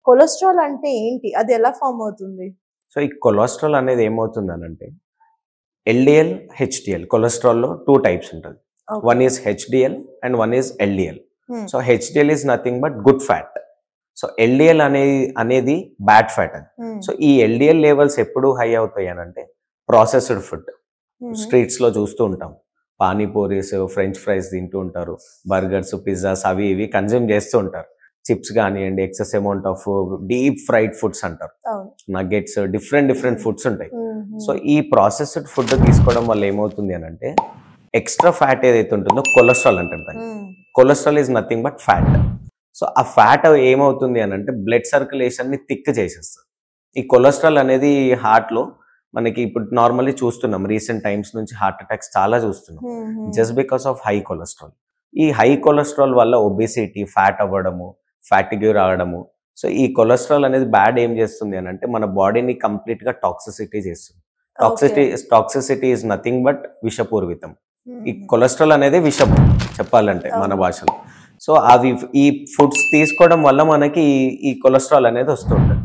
Cholesterol అంటే ఏంటి? అది ఎలా ఫార్మ్ అవుతుంది? సో ఈ కొలెస్ట్రాల్ అనేది ఏమవుతుందనంటే ఎల్డిఎల్, హెచ్డిఎల్ కొలెస్ట్రాల్‌లో 2 టైప్స్ ఉంటది. One okay. Is HDL and one is LDL. Hmm. So HDL is nothing but good fat. So LDL అనేది బ్యాడ్ ఫ్యాట్ అది. హ్మ్. సో ఈ ఎల్డిఎల్ లెవెల్స్ ఎప్పుడు హై అవుతాయి అనంటే ప్రాసెస్డ్ ఫుడ్. హుహు. స్ట్రీట్స్‌లో చూస్తూ ఉంటాం. పానీపూరీస్, ఫ్రెంచ్ ఫ్రైస్ తింటూ ఉంటారు. బర్గర్స్, పిజ్జాస్ అవి ఇవి కన్జ్యూమ్ చేస్తూ ఉంటారు. చిప్స్ గానియండి, excess amount of deep fried foods అంటారు. అవును. నగ్గెట్స్ డిఫరెంట్ ఫుడ్స్ ఉంటాయి. సో హుహు. ఈ ప్రాసెస్డ్ ఫుడ్ తీసుకోవడం వల్ల ఏమవుతుంది అనంటే ఎక్స్ట్రా ఫ్యాట్ ఏదైతే ఉంటుందో కొలెస్ట్రాల్ అంటారు దాన్ని. హ్మ్. Cholesterol is nothing but fat. So ఆ ఫ్యాట్ ఏమవుతుంది అనంటే బ్లడ్ సర్క్యులేషన్‌ని థిక్ చేసేస్తది. ఈ కొలెస్ట్రాల్ అనేది హార్ట్‌లో మనకి ఇప్పుడు నార్మల్లీ చూస్తున్నాం. రీసెంట్ టైమ్స్ నుంచి హార్ట్ అటాక్స్ చాలా చూస్తున్నాం. హుహు. Just because of high cholesterol. ఈ హై కొలెస్ట్రాల్ వల్ల ఒబెసిటీ, ఫ్యాట్ అవ్వడము, ఫ్యాటిగ్యూ రావడము. సో ఈ కొలెస్ట్రాల్ అనేది బ్యాడ్ ఏం చేస్తుంది అనంటే మన బాడీని కంప్లీట్‌గా టాక్సిసిటీ చేస్తుంది. Okay. Toxicity is nothing but విషపూరితం. ఈ హుహు. కొలెస్ట్రాల్ అనేది విషము చెప్పాలంటే మన అవును. భాషలో. సో అవి ఈ ఫుడ్స్ తీసుకోవడం వల్ల మనకి ఈ కొలెస్ట్రాల్ అనేది వస్తుంటది.